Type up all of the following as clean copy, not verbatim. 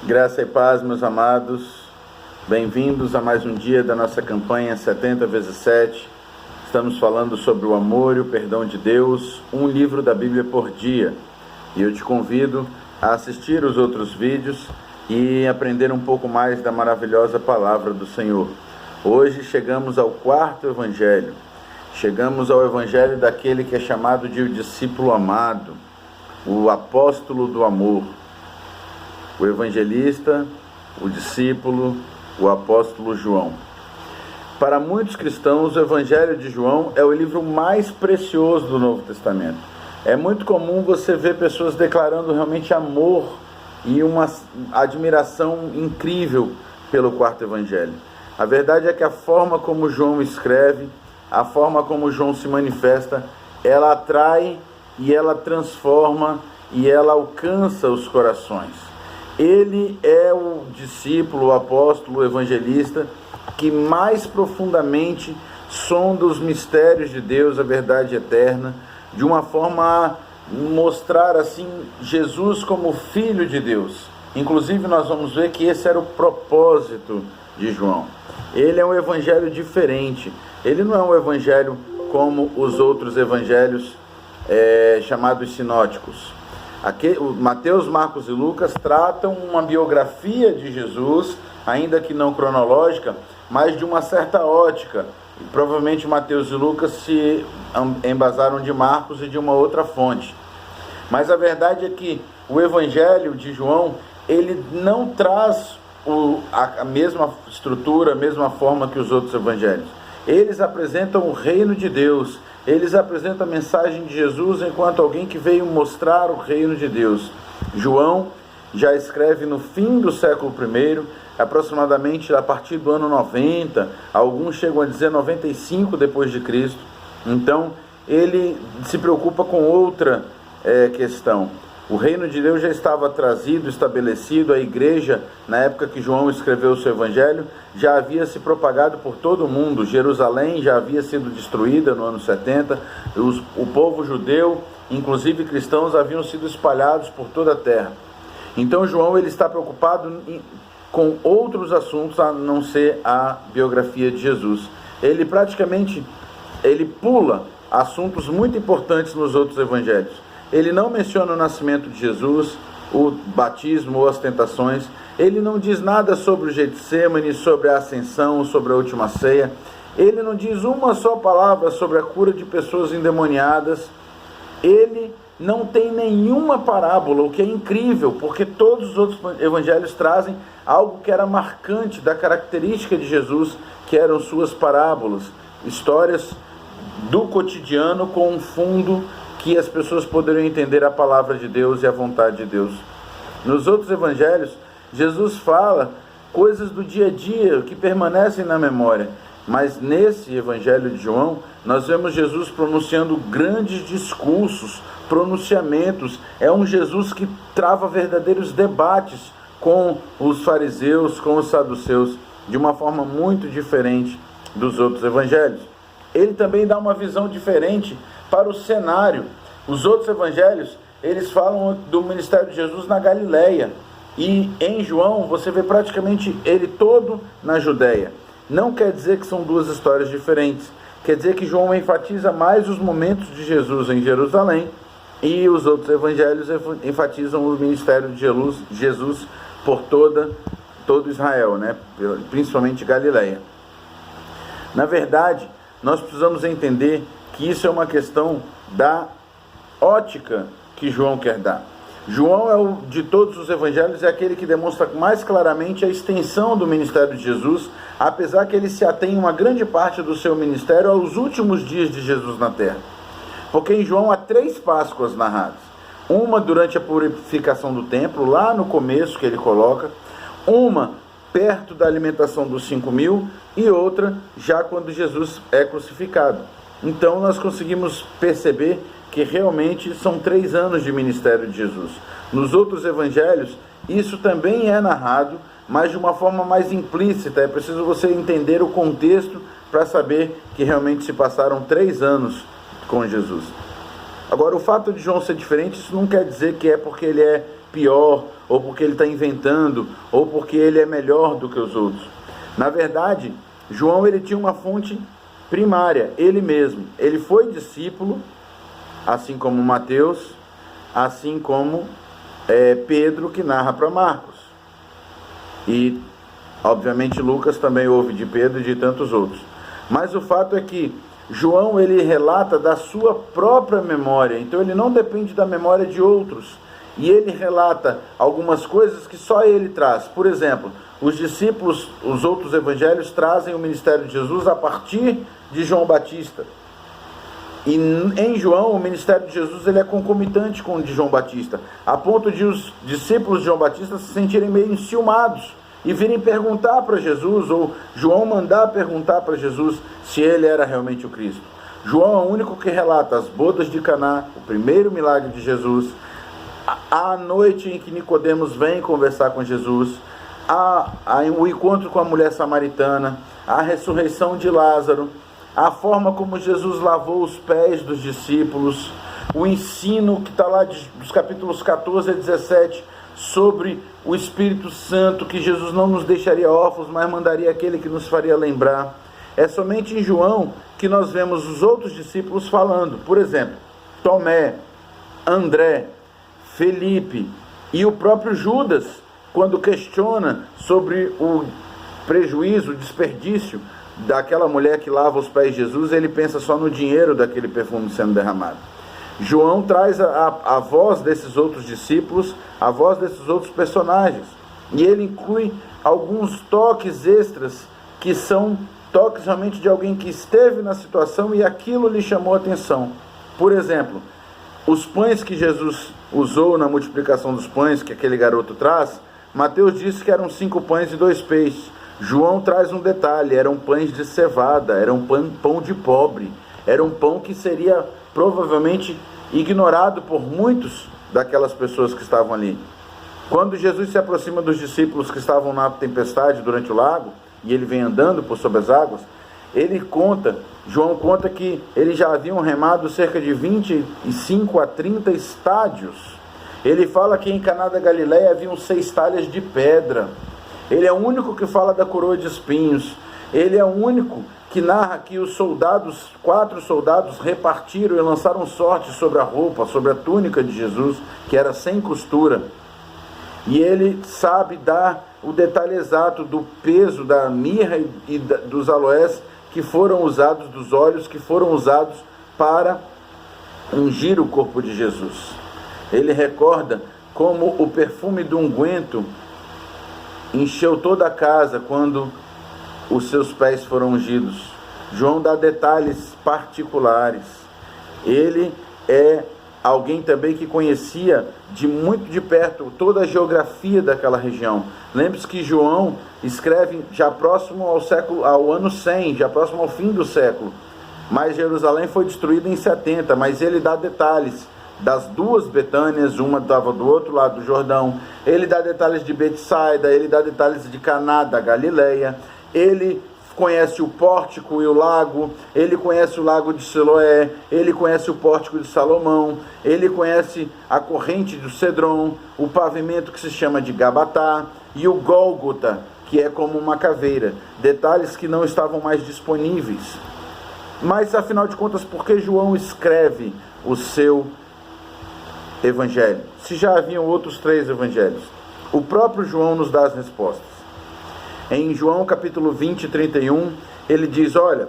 Graça e paz, meus amados. Bem-vindos a mais um dia da nossa campanha 70 vezes 7. Estamos falando sobre o amor e o perdão de Deus, um livro da Bíblia por dia. E eu te convido a assistir os outros vídeos e aprender um pouco mais da maravilhosa palavra do Senhor. Hoje chegamos ao quarto evangelho. Chegamos ao evangelho daquele que é chamado de o discípulo amado, o apóstolo do amor. O evangelista, o discípulo, o apóstolo João. Para muitos cristãos, o Evangelho de João é o livro mais precioso do Novo Testamento. É muito comum você ver pessoas declarando realmente amor e uma admiração incrível pelo quarto evangelho. A verdade é que a forma como João escreve, a forma como João se manifesta, ela atrai e ela transforma e ela alcança os corações. Ele é o discípulo, o apóstolo, o evangelista que mais profundamente sonda os mistérios de Deus, a verdade eterna, de uma forma a mostrar assim Jesus como Filho de Deus. Inclusive nós vamos ver que esse era o propósito de João. Ele é um evangelho diferente. Ele não é um evangelho como os outros evangelhos chamados sinóticos. Aqui, Mateus, Marcos e Lucas tratam uma biografia de Jesus, ainda que não cronológica, mas de uma certa ótica. E provavelmente Mateus e Lucas se embasaram de Marcos e de uma outra fonte. Mas a verdade é que o Evangelho de João, ele não traz a mesma estrutura, a mesma forma que os outros evangelhos. Eles apresentam o reino de Deus. Eles apresentam a mensagem de Jesus enquanto alguém que veio mostrar o reino de Deus. João já escreve no fim do século I, aproximadamente a partir do ano 90, alguns chegam a dizer 95 depois de Cristo. Então, ele se preocupa com outra questão. O reino de Deus já estava trazido, estabelecido, a igreja, na época que João escreveu o seu evangelho, já havia se propagado por todo o mundo. Jerusalém já havia sido destruída no ano 70, o povo judeu, inclusive cristãos, haviam sido espalhados por toda a terra. Então João ele está preocupado com outros assuntos a não ser a biografia de Jesus. Ele praticamente pula assuntos muito importantes nos outros evangelhos. Ele não menciona o nascimento de Jesus, o batismo ou as tentações. Ele não diz nada sobre o Getsêmani, sobre a ascensão, sobre a última ceia. Ele não diz uma só palavra sobre a cura de pessoas endemoniadas. Ele não tem nenhuma parábola, o que é incrível, porque todos os outros evangelhos trazem algo que era marcante da característica de Jesus, que eram suas parábolas, histórias do cotidiano com um fundo que as pessoas poderiam entender a palavra de Deus e a vontade de Deus. Nos outros evangelhos, Jesus fala coisas do dia a dia que permanecem na memória, mas nesse evangelho de João, nós vemos Jesus pronunciando grandes discursos, pronunciamentos. É um Jesus que trava verdadeiros debates com os fariseus, com os saduceus, de uma forma muito diferente dos outros evangelhos. Ele também dá uma visão diferente para o cenário. Os outros evangelhos, eles falam do ministério de Jesus na Galileia. E em João, você vê praticamente ele todo na Judéia. Não quer dizer que são duas histórias diferentes. Quer dizer que João enfatiza mais os momentos de Jesus em Jerusalém e os outros evangelhos enfatizam o ministério de Jesus por todo Israel, né? Principalmente Galileia. Na verdade, nós precisamos entender que isso é uma questão da ótica que João quer dar. João, de todos os evangelhos, é aquele que demonstra mais claramente a extensão do ministério de Jesus, apesar que ele se atém uma grande parte do seu ministério aos últimos dias de Jesus na terra. Porque em João há 3 Páscoas narradas. Uma durante a purificação do templo, lá no começo que ele coloca, uma perto da alimentação dos 5.000 e outra já quando Jesus é crucificado. Então nós conseguimos perceber que realmente são 3 anos de ministério de Jesus. Nos outros evangelhos, isso também é narrado, mas de uma forma mais implícita. É preciso você entender o contexto para saber que realmente se passaram 3 anos com Jesus. Agora, o fato de João ser diferente, isso não quer dizer que é porque ele é pior, ou porque ele está inventando, ou porque ele é melhor do que os outros. Na verdade, João ele tinha uma fonte primária, ele mesmo. Ele foi discípulo, assim como Mateus, assim como Pedro, que narra para Marcos. E, obviamente, Lucas também ouve de Pedro e de tantos outros. Mas o fato é que João ele relata da sua própria memória, então ele não depende da memória de outros. E ele relata algumas coisas que só ele traz. Por exemplo, os discípulos, os outros evangelhos trazem o ministério de Jesus a partir de João Batista. E em João, o ministério de Jesus ele é concomitante com o de João Batista, a ponto de os discípulos de João Batista se sentirem meio enciumados e virem perguntar para Jesus, ou João mandar perguntar para Jesus se ele era realmente o Cristo. João é o único que relata as bodas de Caná, o primeiro milagre de Jesus, a noite em que Nicodemos vem conversar com Jesus, o encontro com a mulher samaritana, a ressurreição de Lázaro, a forma como Jesus lavou os pés dos discípulos, o ensino que está lá dos capítulos 14 a 17, sobre o Espírito Santo, que Jesus não nos deixaria órfãos, mas mandaria aquele que nos faria lembrar. É somente em João que nós vemos os outros discípulos falando. Por exemplo, Tomé, André, Felipe e o próprio Judas, quando questiona sobre o prejuízo, o desperdício daquela mulher que lava os pés de Jesus, ele pensa só no dinheiro daquele perfume sendo derramado. João traz a voz desses outros discípulos, a voz desses outros personagens, e ele inclui alguns toques extras, que são toques realmente de alguém que esteve na situação e aquilo lhe chamou a atenção. Por exemplo, os pães que Jesus usou na multiplicação dos pães, que aquele garoto traz, Mateus disse que eram 5 pães e 2 peixes. João traz um detalhe: eram pães de cevada, eram pão de pobre, era um pão que seria provavelmente ignorado por muitos daquelas pessoas que estavam ali. Quando Jesus se aproxima dos discípulos que estavam na tempestade durante o lago, e ele vem andando por sobre as águas, João conta que eles já haviam remado cerca de 25 a 30 estádios. Ele fala que em Caná da Galileia haviam 6 talhas de pedra. Ele é o único que fala da coroa de espinhos. Ele é o único que narra que os 4 soldados repartiram e lançaram sorte sobre a roupa, sobre a túnica de Jesus, que era sem costura. E ele sabe dar o detalhe exato do peso da mirra e dos aloés que foram usados, dos óleos que foram usados para ungir o corpo de Jesus. Ele recorda como o perfume do unguento encheu toda a casa quando os seus pés foram ungidos. João dá detalhes particulares. Ele é alguém também que conhecia muito de perto toda a geografia daquela região. Lembre-se que João escreve já próximo ao ano 100, já próximo ao fim do século. Mas Jerusalém foi destruída em 70, mas ele dá detalhes das 2 Betânias, uma estava do outro lado do Jordão. Ele dá detalhes de Betsaida, ele dá detalhes de Caná da Galileia. Ele conhece o pórtico e o lago, ele conhece o lago de Siloé, ele conhece o pórtico de Salomão, ele conhece a corrente do Cedron, o pavimento que se chama de Gabatá, e o Gólgota, que é como uma caveira. Detalhes que não estavam mais disponíveis. Mas, afinal de contas, por que João escreve o seu evangelho, se já haviam outros 3 evangelhos? O próprio João nos dá as respostas. Em João capítulo 20, 31, ele diz: olha,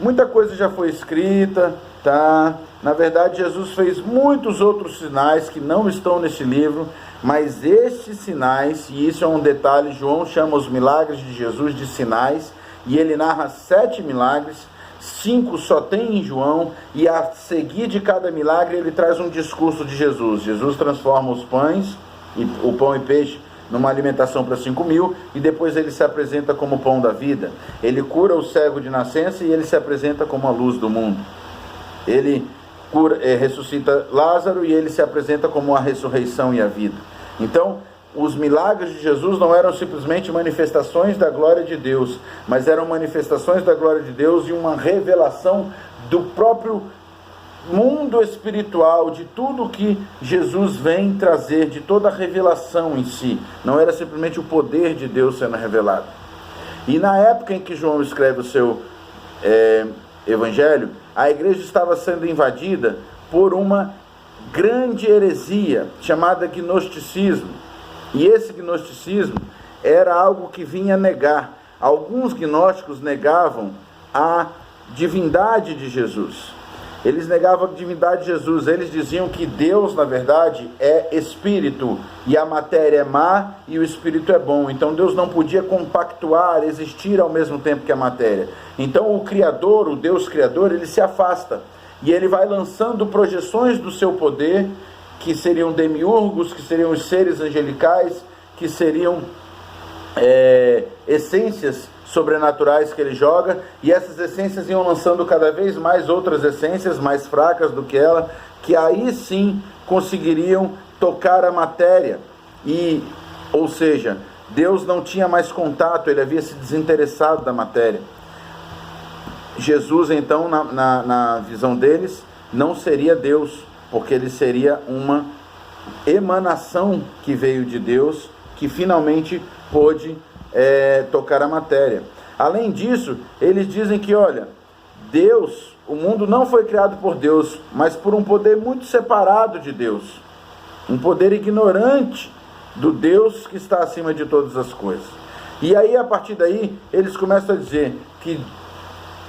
muita coisa já foi escrita, tá? Na verdade, Jesus fez muitos outros sinais que não estão nesse livro, mas estes sinais, e isso é um detalhe, João chama os milagres de Jesus de sinais, e ele narra 7 milagres, 5 só tem em João, e a seguir de cada milagre ele traz um discurso de Jesus. Jesus transforma os pães, o pão e peixe, numa alimentação para 5.000, e depois ele se apresenta como o pão da vida. Ele cura o cego de nascença e ele se apresenta como a luz do mundo. Ele ressuscita Lázaro e ele se apresenta como a ressurreição e a vida. Então, os milagres de Jesus não eram simplesmente manifestações da glória de Deus, mas eram manifestações da glória de Deus e uma revelação do próprio mundo espiritual, de tudo que Jesus vem trazer, de toda a revelação em si. Não era simplesmente o poder de Deus sendo revelado. E na época em que João escreve o seu evangelho, a igreja estava sendo invadida por uma grande heresia chamada gnosticismo. E esse gnosticismo era algo que vinha negar. Alguns gnósticos negavam a divindade de Jesus. Eles negavam a divindade de Jesus. Eles diziam que Deus, na verdade, é espírito, e a matéria é má e o espírito é bom. Então Deus não podia compactuar, existir ao mesmo tempo que a matéria. Então o Criador, o Deus Criador, ele se afasta. E ele vai lançando projeções do seu poder, que seriam demiurgos, que seriam os seres angelicais, que seriam essências sobrenaturais que ele joga, e essas essências iam lançando cada vez mais outras essências mais fracas do que ela, que aí sim conseguiriam tocar a matéria. Ou seja, Deus não tinha mais contato, ele havia se desinteressado da matéria. Jesus, então, na visão deles, não seria Deus, porque ele seria uma emanação que veio de Deus, que finalmente pôde tocar a matéria. Além disso, eles dizem que, olha, Deus, o mundo não foi criado por Deus, mas por um poder muito separado de Deus, um poder ignorante do Deus que está acima de todas as coisas. E aí, a partir daí, eles começam a dizer que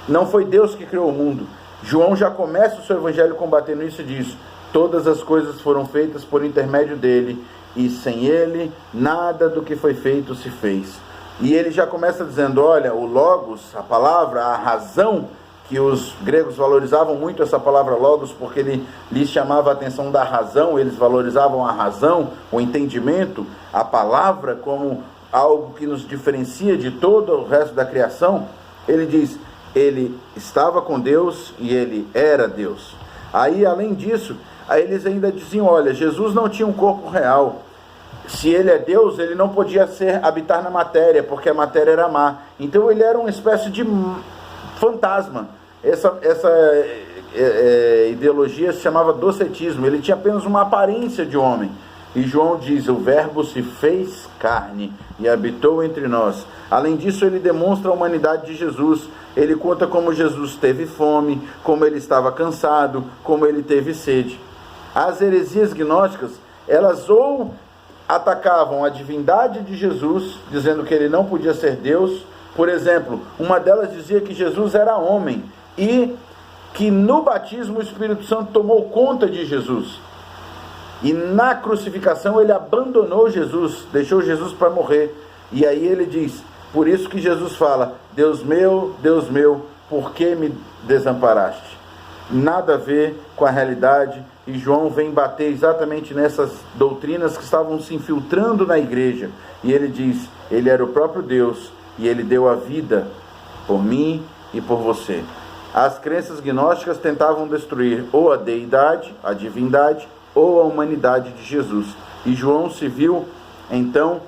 não foi Deus que criou o mundo. João já começa o seu evangelho combatendo isso e diz: todas as coisas foram feitas por intermédio dele, e sem ele, nada do que foi feito se fez. E ele já começa dizendo, olha, o logos, a palavra, a razão, que os gregos valorizavam muito essa palavra logos, porque ele lhes chamava a atenção da razão, eles valorizavam a razão, o entendimento, a palavra como algo que nos diferencia de todo o resto da criação. Ele diz, ele estava com Deus e ele era Deus. Aí, além disso, aí eles ainda diziam, olha, Jesus não tinha um corpo real. Se ele é Deus, ele não podia habitar na matéria, porque a matéria era má. Então ele era uma espécie de fantasma. Essa ideologia se chamava docetismo. Ele tinha apenas uma aparência de homem. E João diz, o verbo se fez carne e habitou entre nós. Além disso, ele demonstra a humanidade de Jesus. Ele conta como Jesus teve fome, como ele estava cansado, como ele teve sede. As heresias gnósticas, elas ou atacavam a divindade de Jesus, dizendo que ele não podia ser Deus. Por exemplo, uma delas dizia que Jesus era homem e que no batismo o Espírito Santo tomou conta de Jesus. E na crucificação ele abandonou Jesus, deixou Jesus para morrer. E aí ele diz, por isso que Jesus fala, Deus meu, por que me desamparaste? Nada a ver com a realidade. E João vem bater exatamente nessas doutrinas que estavam se infiltrando na igreja. E ele diz, ele era o próprio Deus e ele deu a vida por mim e por você. As crenças gnósticas tentavam destruir ou a deidade, a divindade, ou a humanidade de Jesus. E João se viu, então,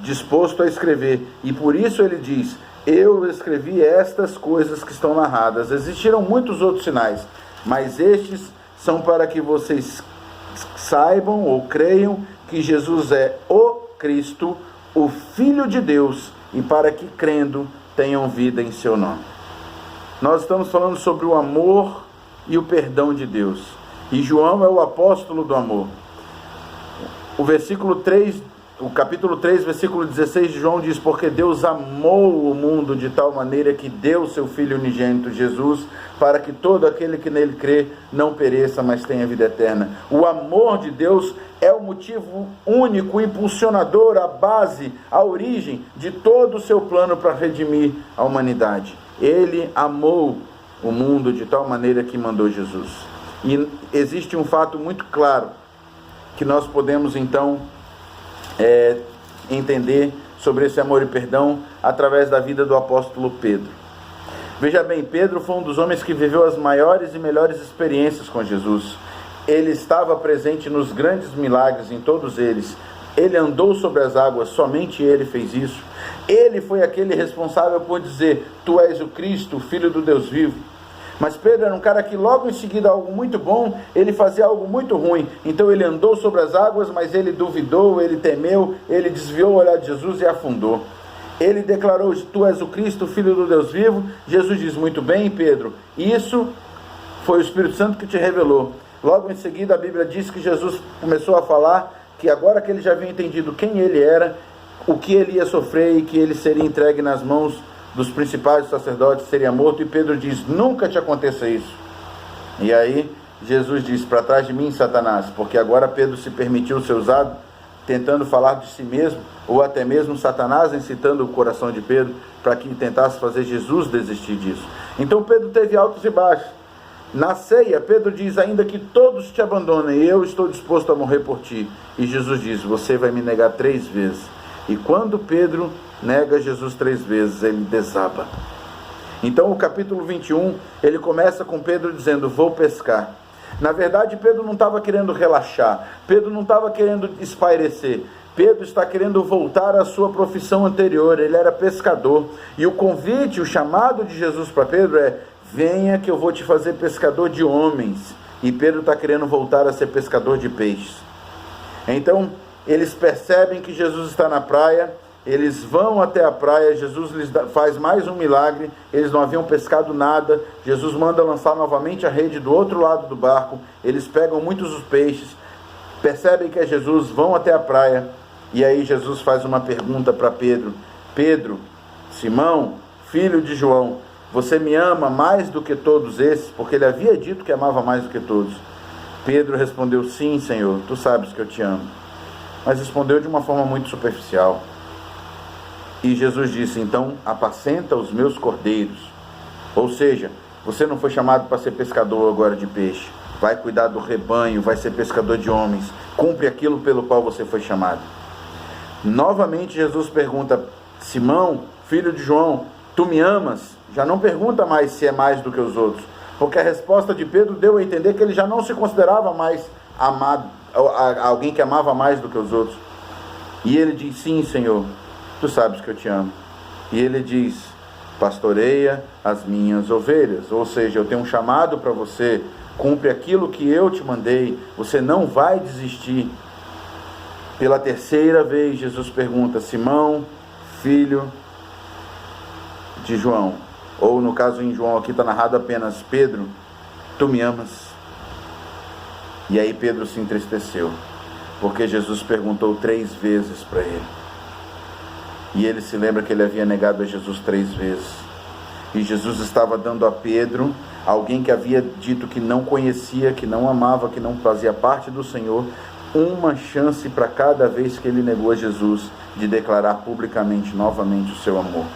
disposto a escrever. E por isso ele diz, eu escrevi estas coisas que estão narradas. Existiram muitos outros sinais, mas estes são para que vocês saibam ou creiam que Jesus é o Cristo, o Filho de Deus, e para que, crendo, tenham vida em seu nome. Nós estamos falando sobre o amor e o perdão de Deus. E João é o apóstolo do amor. O capítulo 3, versículo 16 de João diz, porque Deus amou o mundo de tal maneira que deu seu Filho unigênito, Jesus, para que todo aquele que nele crê não pereça, mas tenha vida eterna. O amor de Deus é o motivo único, impulsionador, a base, a origem de todo o seu plano para redimir a humanidade. Ele amou o mundo de tal maneira que mandou Jesus. E existe um fato muito claro que nós podemos então entender sobre esse amor e perdão através da vida do apóstolo Pedro. Veja bem, Pedro foi um dos homens que viveu as maiores e melhores experiências com Jesus. Ele estava presente nos grandes milagres, em todos eles. Ele andou sobre as águas, somente ele fez isso. Ele foi aquele responsável por dizer, tu és o Cristo, o Filho do Deus vivo. Mas Pedro era um cara que logo em seguida algo muito bom, ele fazia algo muito ruim. Então ele andou sobre as águas, mas ele duvidou, ele temeu, ele desviou o olhar de Jesus e afundou. Ele declarou: tu és o Cristo, o Filho do Deus vivo. Jesus diz: muito bem, Pedro, isso foi o Espírito Santo que te revelou. Logo em seguida a Bíblia diz que Jesus começou a falar que agora que ele já havia entendido quem ele era, o que ele ia sofrer e que ele seria entregue nas mãos dos principais sacerdotes, seria morto. E Pedro diz: nunca te aconteça isso. E aí Jesus diz: para trás de mim, Satanás, porque agora Pedro se permitiu ser usado, tentando falar de si mesmo, ou até mesmo Satanás incitando o coração de Pedro para que tentasse fazer Jesus desistir disso. Então Pedro teve altos e baixos. Na ceia, Pedro diz: ainda que todos te abandonem, eu estou disposto a morrer por ti. E Jesus diz: você vai me negar 3 vezes. E quando Pedro nega Jesus 3 vezes, ele desaba. Então o capítulo 21, ele começa com Pedro dizendo: vou pescar. Na verdade, Pedro não estava querendo relaxar, Pedro não estava querendo espairecer, Pedro está querendo voltar à sua profissão anterior. Ele era pescador, e o convite, o chamado de Jesus para Pedro é: venha que eu vou te fazer pescador de homens. E Pedro está querendo voltar a ser pescador de peixes. Então eles percebem que Jesus está na praia, eles vão até a praia, Jesus lhes faz mais um milagre, eles não haviam pescado nada, Jesus manda lançar novamente a rede do outro lado do barco, eles pegam muitos os peixes, percebem que é Jesus, vão até a praia, e aí Jesus faz uma pergunta para Pedro: Pedro, Simão, filho de João, você me ama mais do que todos esses? Porque ele havia dito que amava mais do que todos. Pedro respondeu: sim, Senhor, tu sabes que eu te amo. Mas respondeu de uma forma muito superficial. E Jesus disse: então apacenta os meus cordeiros. Ou seja, você não foi chamado para ser pescador agora de peixe, vai cuidar do rebanho, vai ser pescador de homens, cumpre aquilo pelo qual você foi chamado. Novamente Jesus pergunta: Simão, filho de João, tu me amas? Já não pergunta mais se é mais do que os outros, porque a resposta de Pedro deu a entender que ele já não se considerava mais amado, alguém que amava mais do que os outros. E ele diz: sim, Senhor, tu sabes que eu te amo. E ele diz: pastoreia as minhas ovelhas. Ou seja, eu tenho um chamado para você, cumpre aquilo que eu te mandei, você não vai desistir. Pela 3ª vez Jesus pergunta: Simão, filho de João, ou no caso em João aqui está narrado apenas: Pedro, tu me amas? E aí Pedro se entristeceu, porque Jesus perguntou 3 vezes para ele. E ele se lembra que ele havia negado a Jesus 3 vezes. E Jesus estava dando a Pedro, alguém que havia dito que não conhecia, que não amava, que não fazia parte do Senhor, uma chance para cada vez que ele negou a Jesus, de declarar publicamente novamente o seu amor.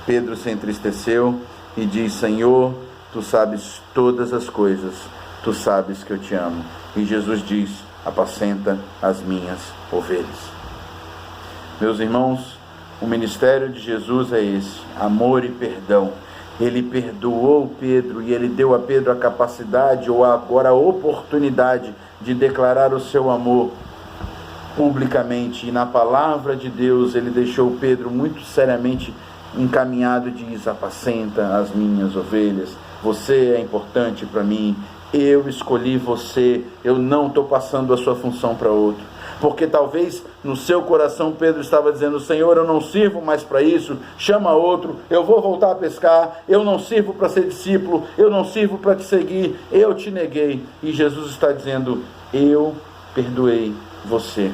Pedro se entristeceu e diz: Senhor, tu sabes todas as coisas, tu sabes que eu te amo. E Jesus diz: apacenta as minhas ovelhas. Meus irmãos, o ministério de Jesus é esse: amor e perdão. Ele perdoou Pedro e ele deu a Pedro a capacidade, ou agora a oportunidade, de declarar o seu amor publicamente. E na palavra de Deus ele deixou Pedro muito seriamente encaminhado e diz: apacenta as minhas ovelhas. Você é importante para mim, eu escolhi você, eu não estou passando a sua função para outro. Porque talvez no seu coração Pedro estava dizendo: Senhor, eu não sirvo mais para isso, chama outro, eu vou voltar a pescar, eu não sirvo para ser discípulo, eu não sirvo para te seguir, eu te neguei. E Jesus está dizendo: eu perdoei você,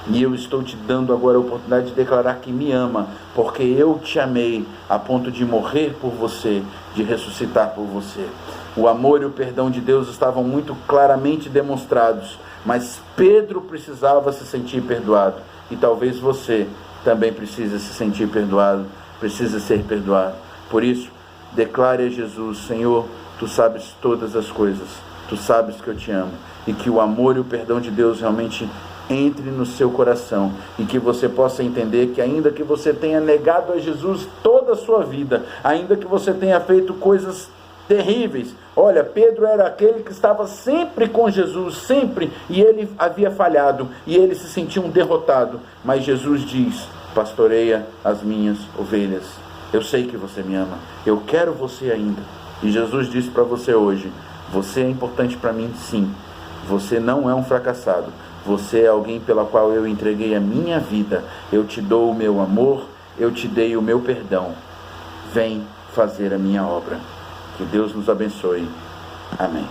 e eu estou te dando agora a oportunidade de declarar que me ama, porque eu te amei a ponto de morrer por você, de ressuscitar por você. O amor e o perdão de Deus estavam muito claramente demonstrados, mas Pedro precisava se sentir perdoado, e talvez você também precise se sentir perdoado, precisa ser perdoado. Por isso, declare a Jesus: Senhor, tu sabes todas as coisas, tu sabes que eu te amo, e que o amor e o perdão de Deus realmente entre no seu coração, e que você possa entender que ainda que você tenha negado a Jesus toda a sua vida, ainda que você tenha feito coisas terríveis. Olha, Pedro era aquele que estava sempre com Jesus, sempre, e ele havia falhado, e ele se sentia um derrotado, mas Jesus diz: pastoreia as minhas ovelhas. Eu sei que você me ama, eu quero você ainda, E Jesus disse para você hoje: você é importante para mim, sim. Você não é um fracassado. Você é alguém pela qual eu entreguei a minha vida. Eu te dou o meu amor, eu te dei o meu perdão. Vem fazer a minha obra. Que Deus nos abençoe. Amém.